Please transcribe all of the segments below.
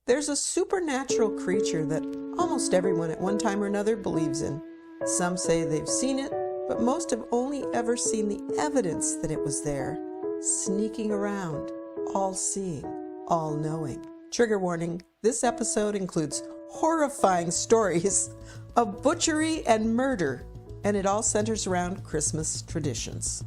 There's a supernatural creature that almost everyone at one time or another believes in. Some say they've seen it, but most have only ever seen the evidence that it was there, sneaking around, all-seeing, all-knowing. Trigger warning, this episode includes horrifying stories of butchery and murder, and it all centers around Christmas traditions.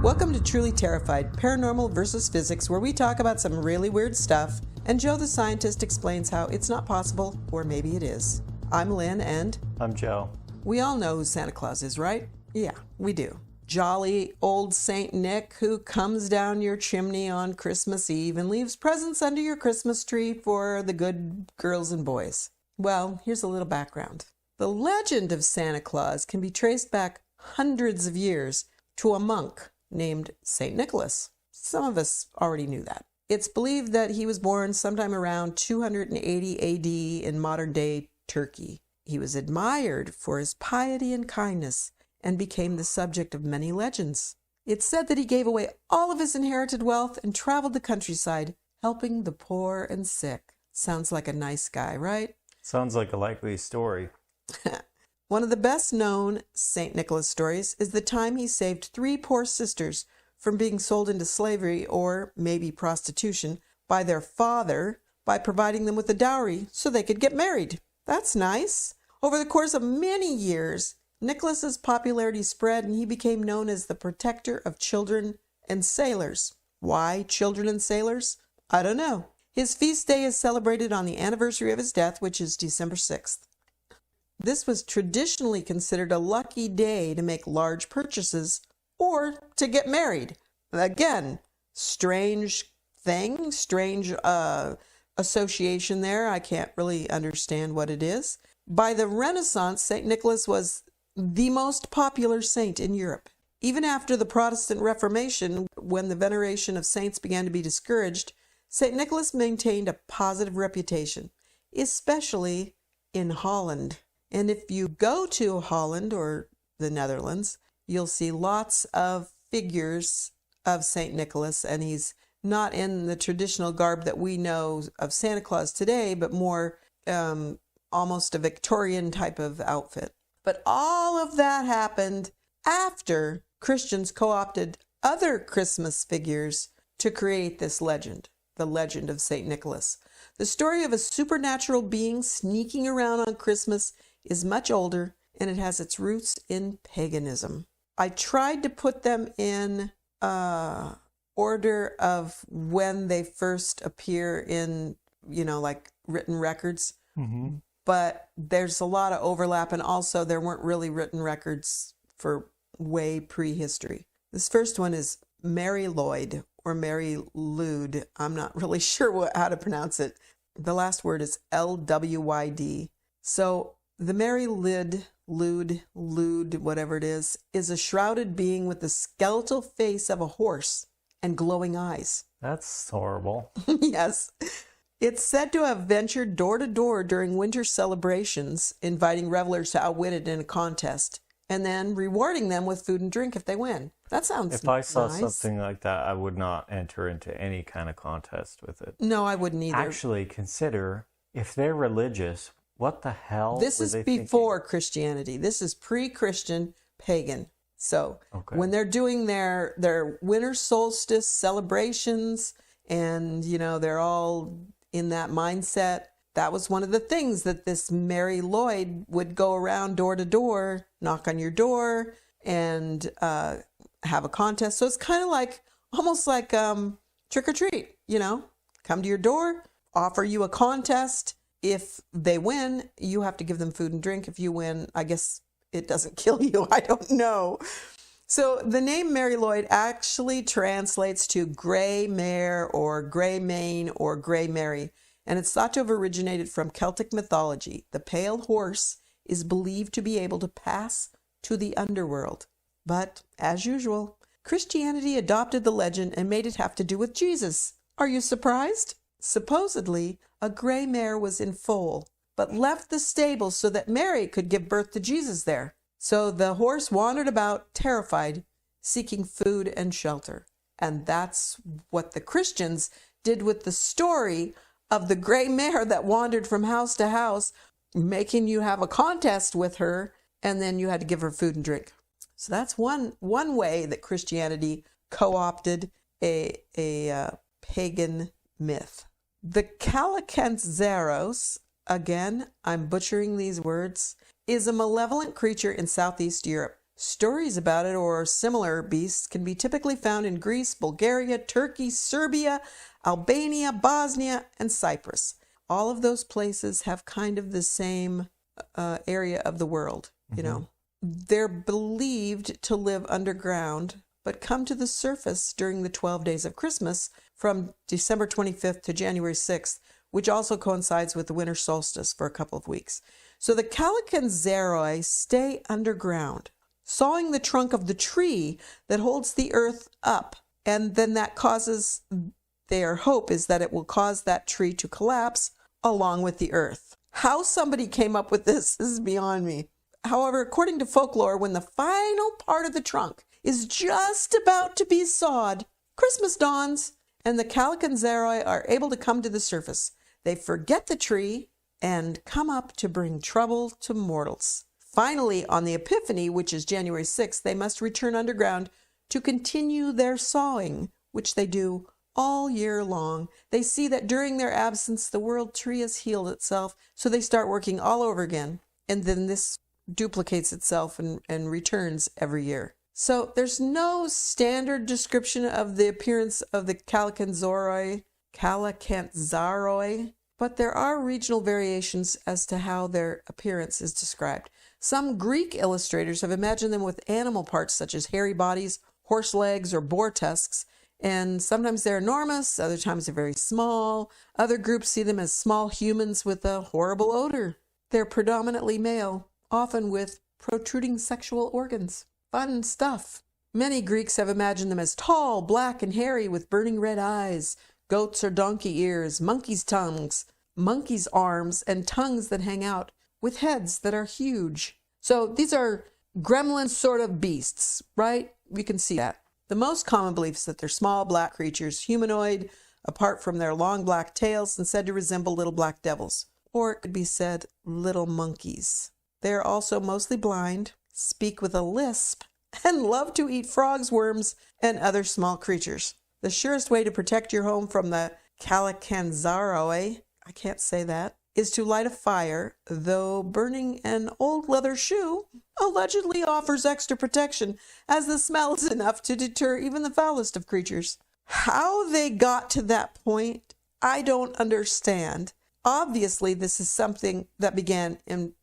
Welcome to Truly Terrified, Paranormal versus Physics, where we talk about some really weird stuff, and Joe the scientist explains how it's not possible, or maybe it is. I'm Lynn, and... I'm Joe. We all know who Santa Claus is, right? Yeah, we do. Jolly old Saint Nick who comes down your chimney on Christmas Eve and leaves presents under your Christmas tree for the good girls and boys. Well, here's a little background. The legend of Santa Claus can be traced back hundreds of years to a monk named St. Nicholas. Some of us already knew that. It's believed that he was born sometime around 280 AD in modern-day Turkey. He was admired for his piety and kindness and became the subject of many legends. It's said that he gave away all of his inherited wealth and traveled the countryside, helping the poor and sick. Sounds like a nice guy, right? Sounds like a likely story. One of the best-known St. Nicholas stories is the time he saved 3 poor sisters from being sold into slavery or maybe prostitution by their father by providing them with a dowry so they could get married. That's nice. Over the course of many years, Nicholas's popularity spread and he became known as the protector of children and sailors. Why children and sailors? I don't know. His feast day is celebrated on the anniversary of his death, which is December 6th. This was traditionally considered a lucky day to make large purchases or to get married. Again, strange thing, strange association there. I can't really understand what it is. By the Renaissance, St. Nicholas was the most popular saint in Europe. Even after the Protestant Reformation, when the veneration of saints began to be discouraged, St. Nicholas maintained a positive reputation, especially in Holland. And if you go to Holland or the Netherlands, you'll see lots of figures of St. Nicholas, and he's not in the traditional garb that we know of Santa Claus today, but more almost a Victorian type of outfit. But all of that happened after Christians co-opted other Christmas figures to create this legend, the legend of St. Nicholas. The story of a supernatural being sneaking around on Christmas is much older, and it has its roots in paganism. I tried to put them in order of when they first appear in, like written records. Mm-hmm. But there's a lot of overlap, and also there weren't really written records for way prehistory. This first one is Mary Lloyd, or Mary Lude. I'm not really sure how to pronounce it. The last word is L-W-Y-D. So the Mary Lude, whatever it is a shrouded being with the skeletal face of a horse and glowing eyes. That's horrible. Yes. It's said to have ventured door to door during winter celebrations, inviting revelers to outwit it in a contest, and then rewarding them with food and drink if they win. That sounds nice. If I saw something like that, I would not enter into any kind of contest with it. No, I wouldn't either. Actually, consider, if they're religious, what the hell This is before Christianity. This is pre-Christian, pagan. So when they're doing their winter solstice celebrations and, they're all in that mindset, that was one of the things that this Mary Lloyd would go around door to door, knock on your door, and have a contest. So it's kind of like, almost like trick or treat, come to your door, offer you a contest. If they win, you have to give them food and drink. If you win, I guess it doesn't kill you. I don't know. So the name Mary Lloyd actually translates to gray mare or gray mane or gray Mary, and it's thought to have originated from Celtic mythology. The pale horse is believed to be able to pass to the underworld. But, as usual, Christianity adopted the legend and made it have to do with Jesus. Are you surprised? Supposedly, a gray mare was in foal, but left the stable so that Mary could give birth to Jesus there. So the horse wandered about, terrified, seeking food and shelter. And that's what the Christians did with the story of the gray mare that wandered from house to house, making you have a contest with her, and then you had to give her food and drink. So that's one way that Christianity co-opted a pagan myth. The Kalakantzaros, again, I'm butchering these words, is a malevolent creature in Southeast Europe. Stories about it or similar beasts can be typically found in Greece, Bulgaria, Turkey, Serbia, Albania, Bosnia, and Cyprus. All of those places have kind of the same area of the world, you know. They're believed to live underground, but come to the surface during the 12 days of Christmas from December 25th to January 6th, which also coincides with the winter solstice for a couple of weeks. So the Kalakantzaros stay underground, sawing the trunk of the tree that holds the earth up, and then that causes, their hope is that it will cause that tree to collapse along with the earth. How somebody came up with this is beyond me. However, according to folklore, when the final part of the trunk is just about to be sawed, Christmas dawns, and the Kalakantzaros are able to come to the surface. They forget the tree and come up to bring trouble to mortals. Finally, on the Epiphany, which is January 6th, they must return underground to continue their sawing, which they do all year long. They see that during their absence, the world tree has healed itself, so they start working all over again. And then this duplicates itself and returns every year. So there's no standard description of the appearance of the Kalakantzaros, but there are regional variations as to how their appearance is described. Some Greek illustrators have imagined them with animal parts such as hairy bodies, horse legs, or boar tusks, and sometimes they're enormous, other times they're very small. Other groups see them as small humans with a horrible odor. They're predominantly male, often with protruding sexual organs. Fun stuff. Many Greeks have imagined them as tall, black, and hairy with burning red eyes, goats or donkey ears, monkeys' tongues, monkeys' arms, and tongues that hang out, with heads that are huge. So these are gremlin sort of beasts, right? You can see that. The most common belief is that they're small black creatures, humanoid, apart from their long black tails, and said to resemble little black devils. Or it could be said little monkeys. They are also mostly blind, speak with a lisp, and love to eat frogs, worms, and other small creatures. The surest way to protect your home from the Kalakantzaros, I can't say that, is to light a fire, though burning an old leather shoe allegedly offers extra protection, as the smell is enough to deter even the foulest of creatures. How they got to that point, I don't understand. Obviously, this is something that began in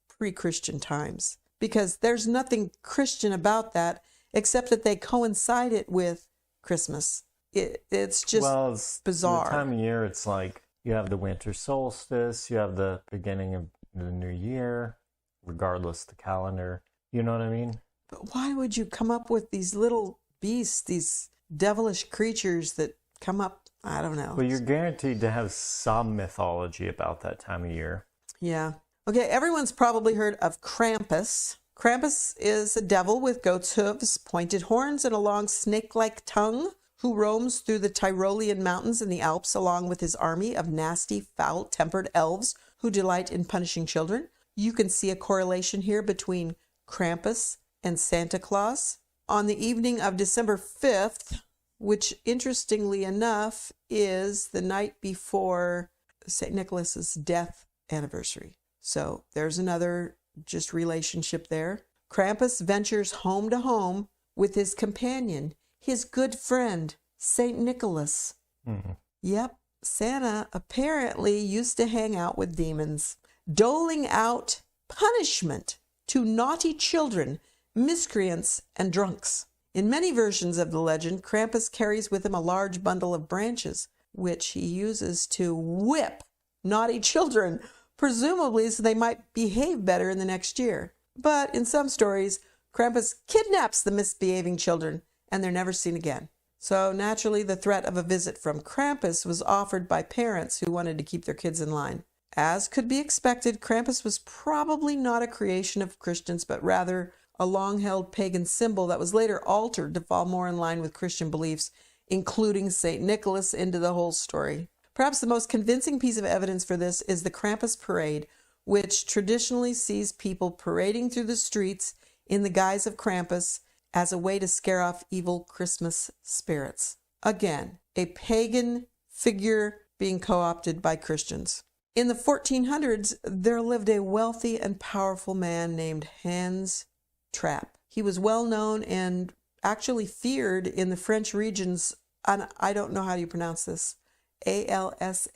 pre-Christian times, because there's nothing Christian about that except that they coincide it with Christmas. It's just it's bizarre. The time of year, it's like you have the winter solstice, you have the beginning of the new year, regardless the calendar. You know what I mean? But why would you come up with these little beasts, these devilish creatures that come up? I don't know. Well, you're guaranteed to have some mythology about that time of year. Yeah. Okay, everyone's probably heard of Krampus. Krampus is a devil with goat's hooves, pointed horns, and a long snake-like tongue, who roams through the Tyrolean mountains and the Alps along with his army of nasty, foul-tempered elves who delight in punishing children. You can see a correlation here between Krampus and Santa Claus. On the evening of December 5th, which interestingly enough is the night before St. Nicholas's death anniversary. So there's another just relationship there. Krampus ventures home to home with his companion, his good friend, St. Nicholas. Mm-hmm. Yep, Santa apparently used to hang out with demons, doling out punishment to naughty children, miscreants, and drunks. In many versions of the legend, Krampus carries with him a large bundle of branches, which he uses to whip naughty children, presumably so they might behave better in the next year. But in some stories, Krampus kidnaps the misbehaving children, and they're never seen again. So naturally, the threat of a visit from Krampus was offered by parents who wanted to keep their kids in line. As could be expected, Krampus was probably not a creation of Christians, but rather a long-held pagan symbol that was later altered to fall more in line with Christian beliefs, including St. Nicholas into the whole story. Perhaps the most convincing piece of evidence for this is the Krampus parade, which traditionally sees people parading through the streets in the guise of Krampus as a way to scare off evil Christmas spirits. Again, a pagan figure being co-opted by Christians. In the 1400s, there lived a wealthy and powerful man named Hans Trapp. He was well known and actually feared in the French regions, and I don't know how you pronounce this, Alsace,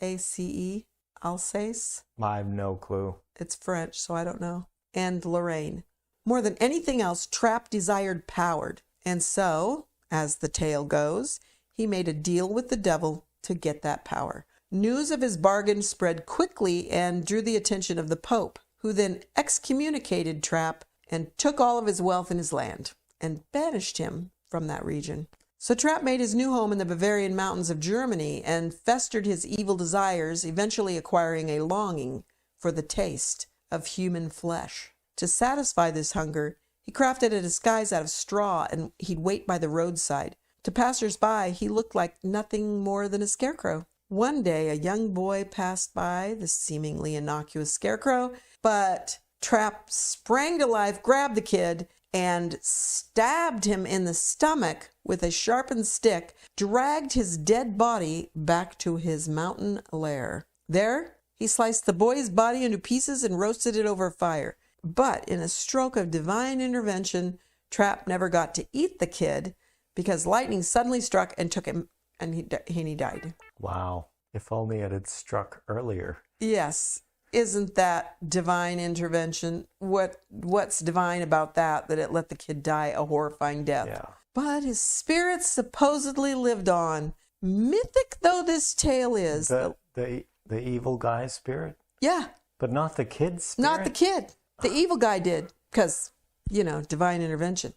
Alsace? I have no clue. It's French, so I don't know. And Lorraine. More than anything else, Trapp desired power, and so, as the tale goes, he made a deal with the devil to get that power. News of his bargain spread quickly and drew the attention of the Pope, who then excommunicated Trapp and took all of his wealth and his land and banished him from that region. So Trapp made his new home in the Bavarian mountains of Germany and festered his evil desires, eventually acquiring a longing for the taste of human flesh. To satisfy this hunger, he crafted a disguise out of straw, and he'd wait by the roadside. To passers-by, he looked like nothing more than a scarecrow. One day, a young boy passed by the seemingly innocuous scarecrow, but Trapp sprang to life, grabbed the kid, and stabbed him in the stomach with a sharpened stick, dragged his dead body back to his mountain lair. There, he sliced the boy's body into pieces and roasted it over a fire. But in a stroke of divine intervention, Trapp never got to eat the kid because lightning suddenly struck and took him, and he died. Wow. If only it had struck earlier. Yes. Isn't that divine intervention? What's divine about that it let the kid die a horrifying death? Yeah. But his spirit supposedly lived on. Mythic though this tale is. The evil guy's spirit? Yeah. But not the kid's spirit? Not the kid. The evil guy did, because, divine intervention.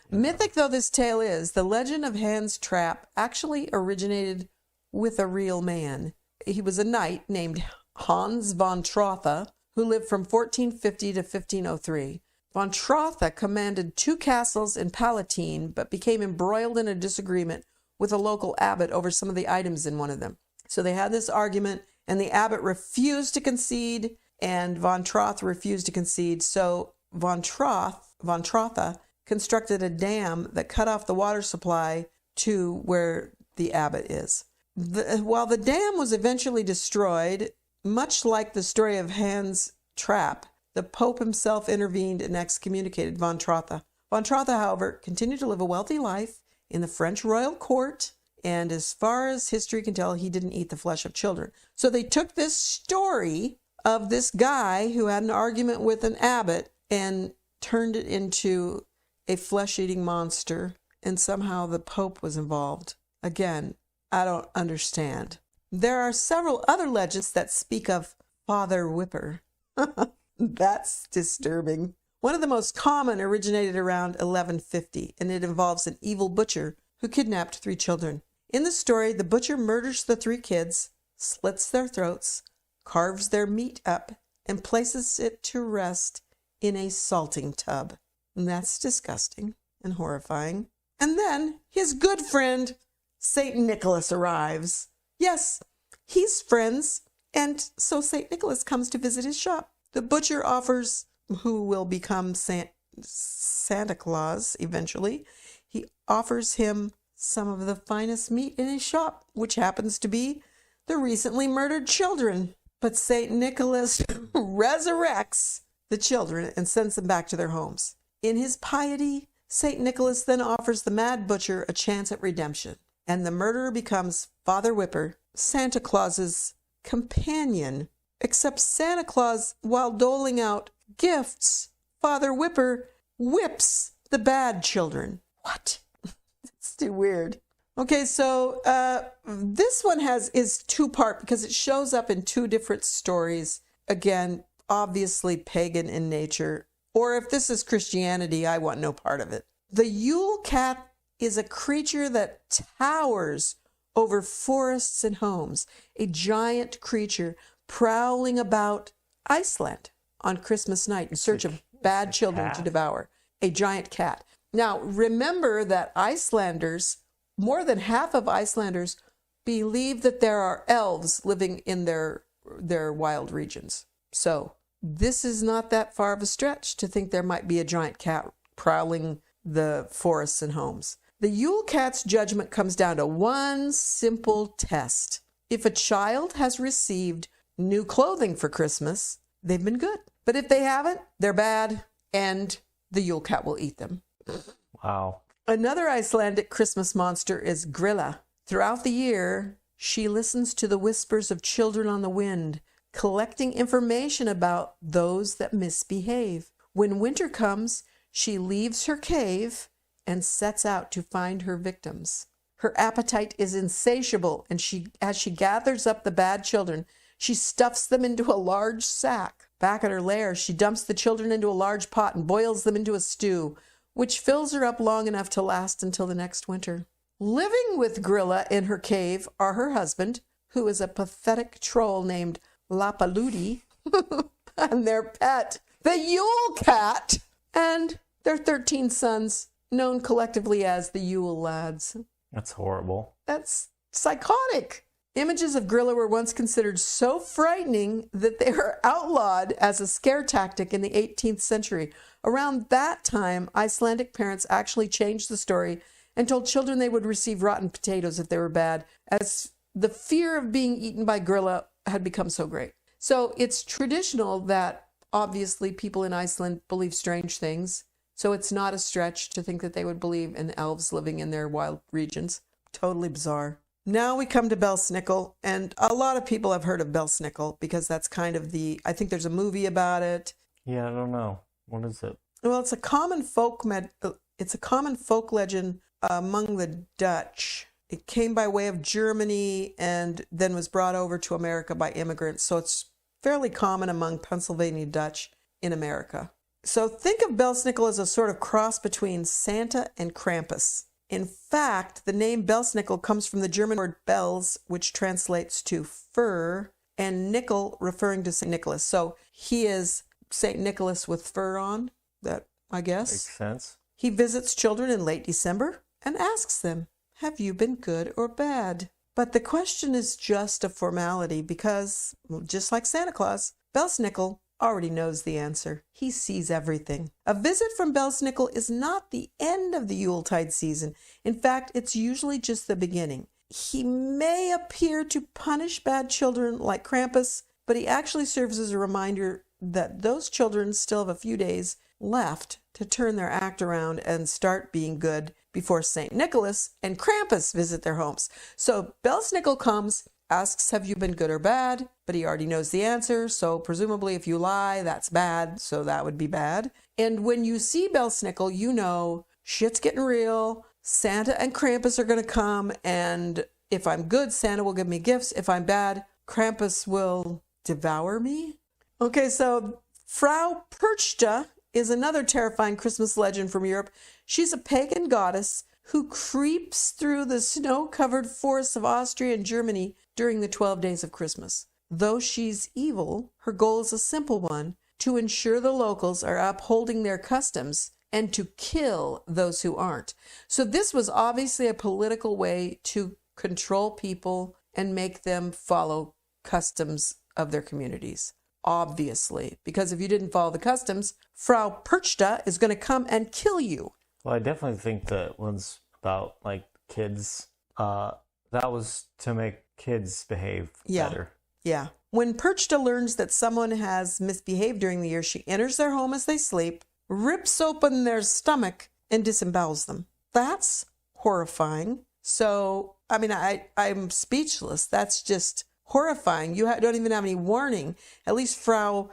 Mythic though this tale is, the legend of Hans Trapp actually originated with a real man. He was a knight named Hans von Trotha, who lived from 1450 to 1503. Von Trotha commanded 2 castles in Palatine, but became embroiled in a disagreement with a local abbot over some of the items in one of them. So they had this argument, and the abbot refused to concede, and von Trotha refused to concede. So von Trotha constructed a dam that cut off the water supply to where the abbot is. While the dam was eventually destroyed, much like the story of Hans Trapp, the Pope himself intervened and excommunicated von Trotha. Von Trotha, however, continued to live a wealthy life in the French royal court, and as far as history can tell, he didn't eat the flesh of children. So they took this story of this guy who had an argument with an abbot and turned it into a flesh-eating monster, and somehow the Pope was involved. Again, I don't understand. There are several other legends that speak of Father Whipper. That's disturbing. One of the most common originated around 1150, and it involves an evil butcher who kidnapped 3 children. In the story, the butcher murders the 3 kids, slits their throats, carves their meat up, and places it to rest in a salting tub. And that's disgusting and horrifying. And then his good friend, St. Nicholas, arrives. Yes, he's friends, and so St. Nicholas comes to visit his shop. The butcher offers, who will become Santa Claus eventually, he offers him some of the finest meat in his shop, which happens to be the recently murdered children. But St. Nicholas resurrects the children and sends them back to their homes. In his piety, St. Nicholas then offers the mad butcher a chance at redemption, and the murderer becomes Father Whipper, Santa Claus's companion. Except Santa Claus, while doling out gifts, Father Whipper whips the bad children. What? It's too weird. Okay, so this one is 2-part because it shows up in 2 different stories. Again, obviously pagan in nature. Or if this is Christianity, I want no part of it. The Yule Cat is a creature that towers over forests and homes. A giant creature prowling about Iceland on Christmas night in search of bad children to devour. A giant cat. Now, remember that Icelanders, more than half of Icelanders, believe that there are elves living in their wild regions. So this is not that far of a stretch to think there might be a giant cat prowling the forests and homes. The Yule Cat's judgment comes down to one simple test. If a child has received new clothing for Christmas, they've been good. But if they haven't, they're bad, and the Yule Cat will eat them. Wow. Another Icelandic Christmas monster is Grilla. Throughout the year, she listens to the whispers of children on the wind, collecting information about those that misbehave. When winter comes, she leaves her cave and sets out to find her victims. Her appetite is insatiable, and as she gathers up the bad children, she stuffs them into a large sack. Back at her lair, she dumps the children into a large pot and boils them into a stew, which fills her up long enough to last until the next winter. Living with Grilla in her cave are her husband, who is a pathetic troll named Lapaludi, and their pet, the Yule Cat, and their 13 sons, known collectively as the Yule Lads. That's horrible. That's psychotic. Images of Grilla were once considered so frightening that they were outlawed as a scare tactic in the 18th century. Around that time, Icelandic parents actually changed the story and told children they would receive rotten potatoes if they were bad, as the fear of being eaten by Grilla had become so great. So it's traditional that obviously people in Iceland believe strange things. So it's not a stretch to think that they would believe in elves living in their wild regions. Totally bizarre. Now we come to Belsnickel, and a lot of people have heard of Belsnickel because that's kind of I think there's a movie about it. Yeah, I don't know. What is it? Well, it's a common folk legend among the Dutch. It came by way of Germany and then was brought over to America by immigrants. So it's fairly common among Pennsylvania Dutch in America. So think of Belsnickel as a sort of cross between Santa and Krampus. In fact, the name Belsnickel comes from the German word Bels, which translates to fur, and nickel referring to St. Nicholas. So he is St. Nicholas with fur on, that I guess. Makes sense. He visits children in late December and asks them, have you been good or bad? But the question is just a formality because, just like Santa Claus, Belsnickel already knows the answer. He sees everything. A visit from Belsnickel is not the end of the Yuletide season. In fact, it's usually just the beginning. He may appear to punish bad children like Krampus, but he actually serves as a reminder that those children still have a few days left to turn their act around and start being good before St. Nicholas and Krampus visit their homes. So Belsnickel comes, asks, have you been good or bad? But he already knows the answer, so presumably if you lie, that's bad, so that would be bad. And when you see Belsnickel, you know shit's getting real. Santa and Krampus are going to come, and if I'm good, Santa will give me gifts. If I'm bad, Krampus will devour me. Okay, so Frau Perchta is another terrifying Christmas legend from Europe. She's a pagan goddess who creeps through the snow-covered forests of Austria and Germany during the 12 days of Christmas. Though she's evil, her goal is a simple one: to ensure the locals are upholding their customs and to kill those who aren't. So this was obviously a political way to control people and make them follow customs of their communities. Obviously, because if you didn't follow the customs, Frau Perchta is going to come and kill you. Well, I definitely think that one's about like kids. That was to make kids behave better. Yeah. When Perchta learns that someone has misbehaved during the year, she enters their home as they sleep, rips open their stomach, and disembowels them. That's horrifying. So, I mean, I'm speechless. That's just horrifying. You don't even have any warning. At least Belsnickel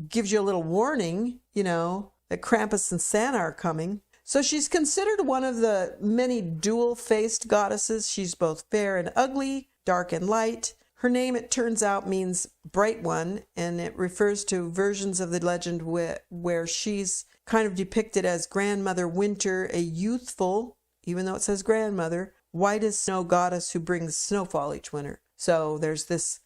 gives you a little warning, that Krampus and Santa are coming. So she's considered one of the many dual-faced goddesses. She's both fair and ugly, dark and light. Her name, it turns out, means bright one, and it refers to versions of the legend where she's kind of depicted as Grandmother Winter, a youthful, even though it says grandmother, white as snow goddess who brings snowfall each winter. So there's this,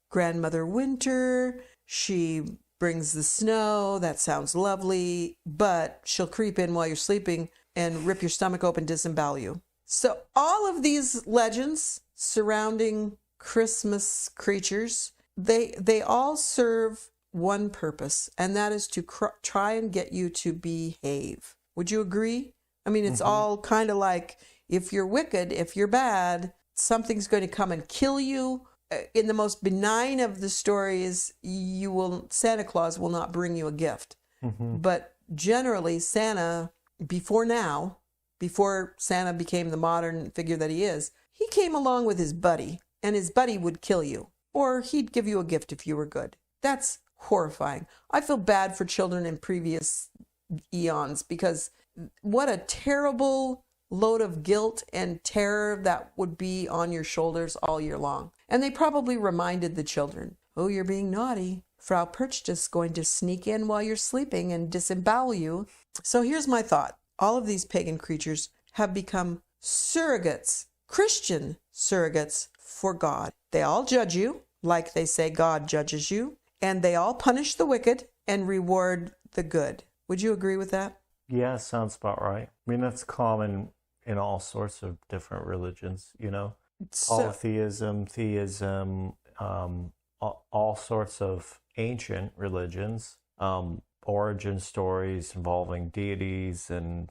Grandmother Winter. She brings the snow. That sounds lovely, but she'll creep in while you're sleeping and rip your stomach open, disembowel you. So all of these legends surrounding Christmas creatures, they all serve one purpose, and that is to try and get you to behave. Would you agree? I mean, it's all kind of like, if you're wicked, if you're bad, something's going to come and kill you. In the most benign of the stories, Santa Claus will not bring you a gift. But generally, Santa, before Santa became the modern figure that he is, he came along with his buddy, and his buddy would kill you, or he'd give you a gift if you were good. That's horrifying. I feel bad for children in previous eons, because what a terrible load of guilt and terror that would be on your shoulders all year long. And they probably reminded the children, oh, you're being naughty. Frau Percht is going to sneak in while you're sleeping and disembowel you. So here's my thought. All of these pagan creatures have become surrogates, Christian surrogates for God. They all judge you, like they say God judges you, and they all punish the wicked and reward the good. Would you agree with that? Yeah, sounds about right. I mean, that's common in all sorts of different religions, you know? Polytheism, theism, all sorts of ancient religions, origin stories involving deities and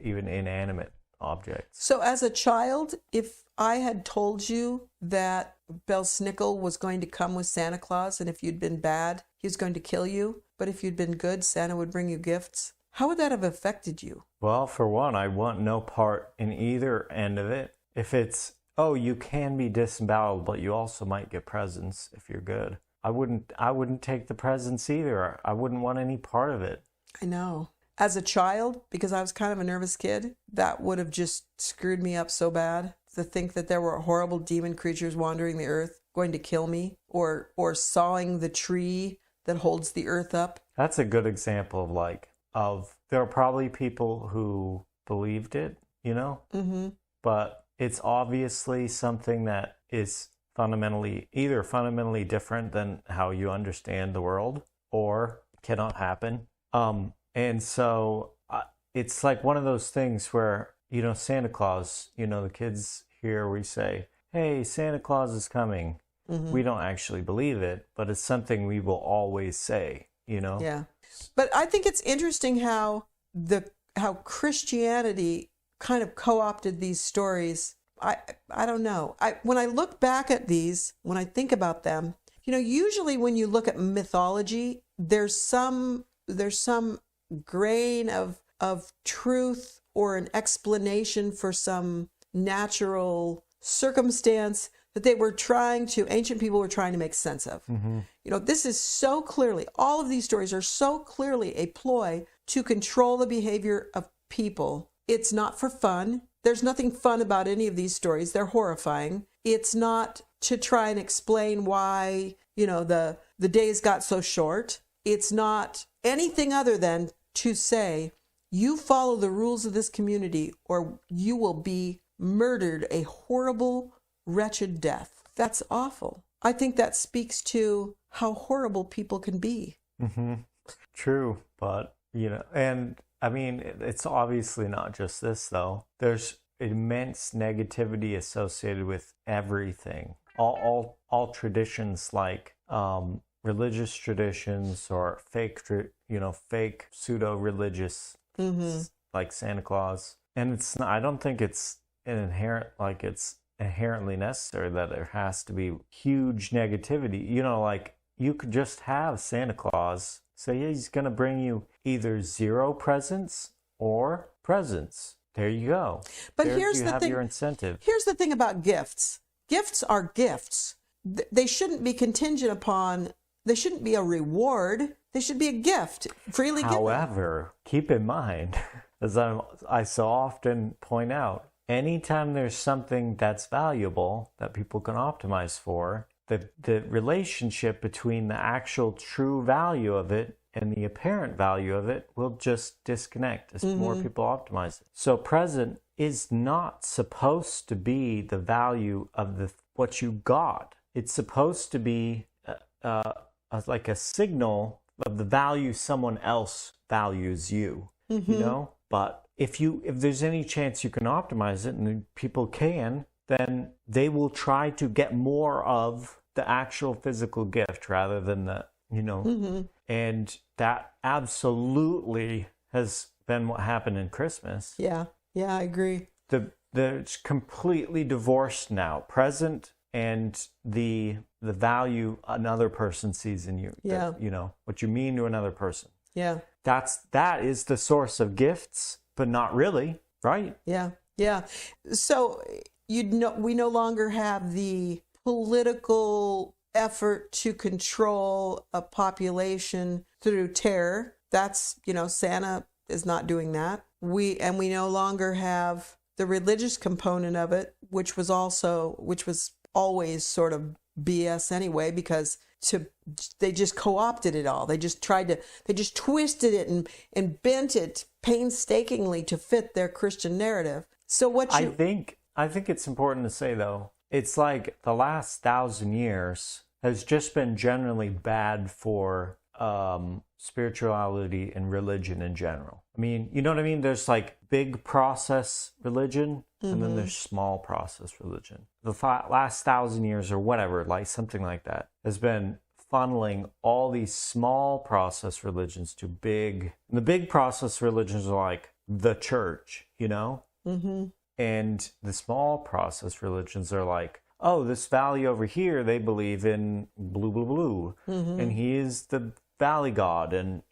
even inanimate objects. So as a child, if I had told you that Belsnickel was going to come with Santa Claus, and if you'd been bad, he was going to kill you, but if you'd been good, Santa would bring you gifts, how would that have affected you? Well, for one, I want no part in either end of it. If it's, oh, you can be disemboweled, but you also might get presents if you're good, I wouldn't take the presents either. I wouldn't want any part of it. I know. As a child, because I was kind of a nervous kid, that would have just screwed me up so bad. To think that there were horrible demon creatures wandering the earth, going to kill me, or sawing the tree that holds the earth up. That's a good example of there are probably people who believed it, you know? Mm-hmm. But it's obviously something that is fundamentally different than how you understand the world, or cannot happen. And so it's like one of those things where, you know, Santa Claus, you know, the kids here, we say, hey, Santa Claus is coming. Mm-hmm. We don't actually believe it, but it's something we will always say, you know? Yeah. But I think it's interesting how Christianity kind of co-opted these stories. I don't know. When I look back at these, when I think about them, you know, usually when you look at mythology, there's some grain of truth or an explanation for some natural circumstance that ancient people were trying to make sense of. Mm-hmm. You know, this is so clearly, all of these stories are so clearly a ploy to control the behavior of people. It's not for fun. There's nothing fun about any of these stories. They're horrifying. It's not to try and explain why, you know, the days got so short. It's not anything other than to say, you follow the rules of this community or you will be murdered a horrible, wretched death. That's awful. I think that speaks to how horrible people can be. Mm-hmm. True, but, you know, and I mean, it's obviously not just this, though. There's immense negativity associated with everything. All traditions, like religious traditions or fake pseudo-religious, mm-hmm. like Santa Claus. And it's not, I don't think it's inherently necessary that there has to be huge negativity. You know, like, you could just have Santa Claus say, yeah, he's going to bring you either 0 presents or presents. There you go. But here's the thing. Your incentive. Here's the thing about gifts. Gifts are gifts. They shouldn't be contingent upon, they shouldn't be a reward. They should be a gift, freely given. However, keep in mind, as I so often point out, anytime there's something that's valuable that people can optimize for, the relationship between the actual true value of it and the apparent value of it will just disconnect as mm-hmm. more people optimize it. So present is not supposed to be the value of what you got. It's supposed to be like a signal of the value someone else values you. Mm-hmm. You know, But if there's any chance you can optimize it, and people can, then they will try to get more of the actual physical gift rather than the, and that absolutely has been what happened in Christmas. Yeah, I agree. It's completely divorced now. Present and the value another person sees in you. Yeah. What you mean to another person. Yeah. That is the source of gifts, but not really, right? Yeah. So we no longer have the political effort to control a population through terror. That's, Santa is not doing that. We no longer have the religious component of it, which was always sort of BS anyway, because they just co-opted it all. They just twisted it and bent it painstakingly to fit their Christian narrative. So I think it's important to say, though, it's like the last 1,000 years has just been generally bad for spirituality and religion in general. I mean, you know what I mean? There's like big process religion, and then there's small process religion. The last 1,000 years or whatever, like something like that, has been funneling all these small process religions to big. And the big process religions are like the church, and the small process religions are like, oh, this valley over here, they believe in blue, blue, blue, and he is the valley god, and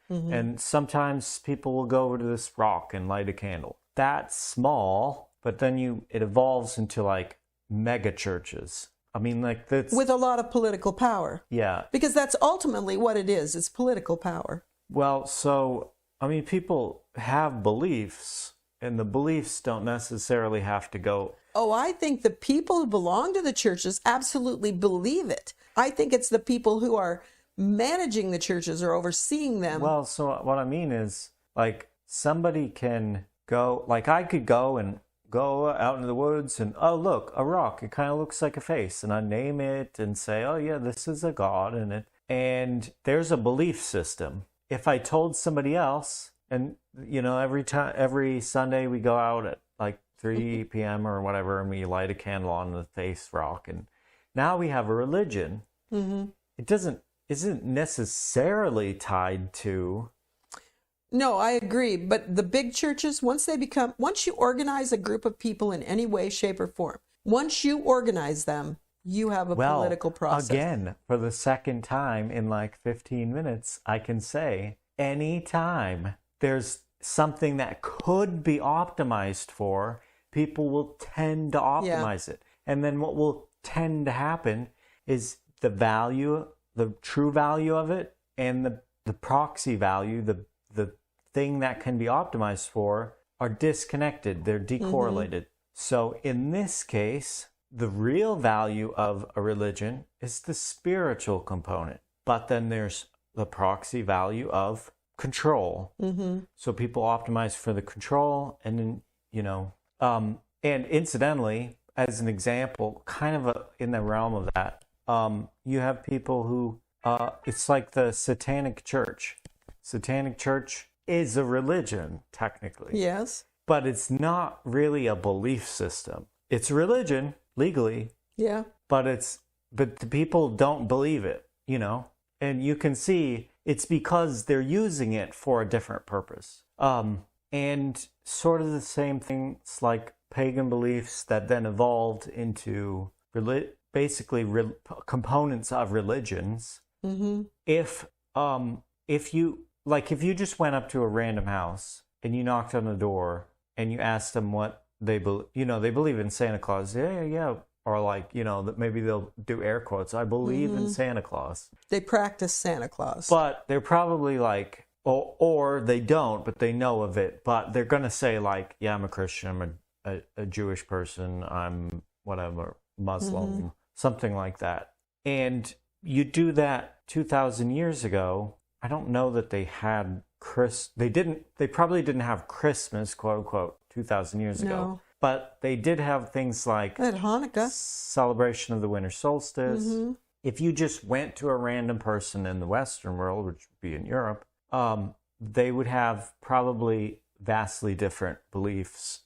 and sometimes people will go over to this rock and light a candle. That's small, but then it evolves into like mega churches. I mean, like that's with a lot of political power. Yeah, because that's ultimately what it is. It's political power. Well, so I mean, people have beliefs, and the beliefs don't necessarily have to go. Oh, I think the people who belong to the churches absolutely believe it. I think it's the people who are managing the churches or overseeing them. Well, so what I mean is, like, somebody can go, like I could go out into the woods and, oh, look, a rock. It kind of looks like a face. And I name it and say, oh, yeah, this is a god. And there's a belief system. If I told somebody else, and, every Sunday we go out at like 3 p.m. or whatever, and we light a candle on the face rock. And now we have a religion. It isn't necessarily tied to. No, I agree. But the big churches, once you organize a group of people in any way, shape, or form, once you organize them, you have a political process. Again, for the second time in like 15 minutes, I can say anytime there's something that could be optimized for, people will tend to optimize it. And then what will tend to happen is the true value of it and the proxy value, the thing that can be optimized for, are disconnected. They're decorrelated. So in this case, the real value of a religion is the spiritual component. But then there's the proxy value of control. So people optimize for the control, and then, and incidentally, as an example, kind of in the realm of that, you have people who, it's like the Satanic Church. Satanic Church is a religion, technically. Yes. But it's not really a belief system. It's a religion, legally. Yeah. But the people don't believe it, And you can see it's because they're using it for a different purpose. And sort of the same thing, it's like pagan beliefs that then evolved into components of religions. If you just went up to a random house and you knocked on the door and you asked them what they believe in Santa Claus, yeah, or like, that maybe they'll do air quotes, I believe in Santa Claus. They practice Santa Claus. But they're probably like, or they don't, but they know of it, but they're going to say like, yeah, I'm a Christian, I'm a Jewish person, I'm whatever, Muslim, something like that. And you do that 2,000 years ago. I don't know that they had they probably didn't have Christmas, quote unquote, 2,000 years ago. But they did have things like they had Hanukkah, celebration of the winter solstice. If you just went to a random person in the Western world, which would be in Europe, they would have probably vastly different beliefs.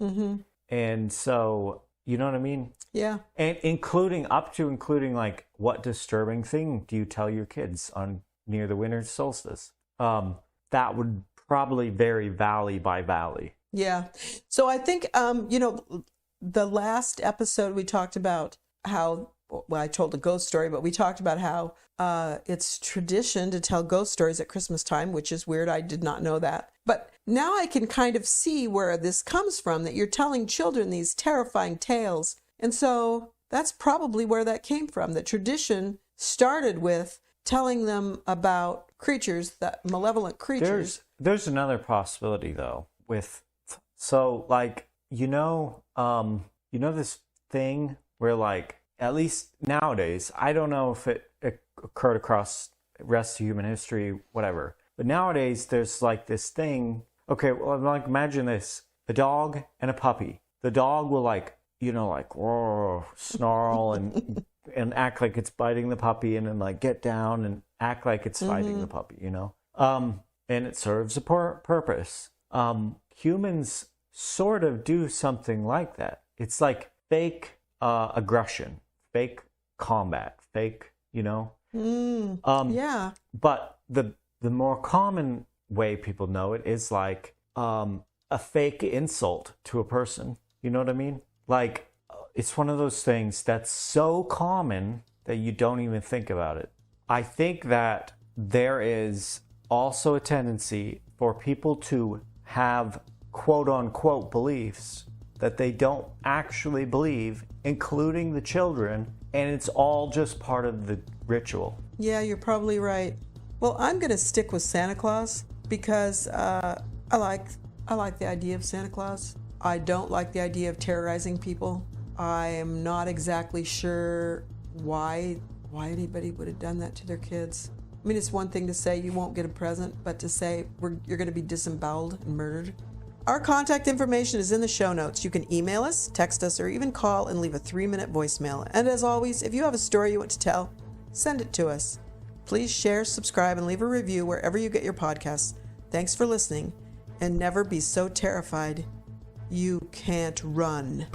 Mm-hmm. And so, you know what I mean? Yeah. And including like, what disturbing thing do you tell your kids on near the winter solstice? That would probably vary valley by valley. Yeah. So I think, the last episode we talked about how, well, I told a ghost story, but we talked about how it's tradition to tell ghost stories at Christmas time, which is weird. I did not know that. But now I can kind of see where this comes from, that you're telling children these terrifying tales. And so that's probably where that came from. The tradition started with telling them about creatures, that malevolent creatures. There's another possibility though, this thing where, like, at least nowadays, I don't know if it occurred across the rest of human history, whatever, but nowadays there's like this thing. Okay, well, like, imagine this: a dog and a puppy. The dog will, like, whoa, snarl and act like it's biting the puppy, and then, like, get down and act like it's fighting the puppy, and it serves a purpose. Humans sort of do something like that. It's like fake aggression, fake combat, fake, yeah. But the more common way people know it is like a fake insult to a person. You know what I mean? Like, it's one of those things that's so common that you don't even think about it. I think that there is also a tendency for people to have quote unquote beliefs that they don't actually believe, including the children, and it's all just part of the ritual. Yeah, you're probably right. Well, I'm going to stick with Santa Claus because I like the idea of Santa Claus. I don't like the idea of terrorizing people. I am not exactly sure why anybody would have done that to their kids. I mean, it's one thing to say you won't get a present, but to say you're going to be disemboweled and murdered. Our contact information is in the show notes. You can email us, text us, or even call and leave a 3-minute voicemail. And as always, if you have a story you want to tell, send it to us. Please share, subscribe, and leave a review wherever you get your podcasts. Thanks for listening, and never be so terrified you can't run.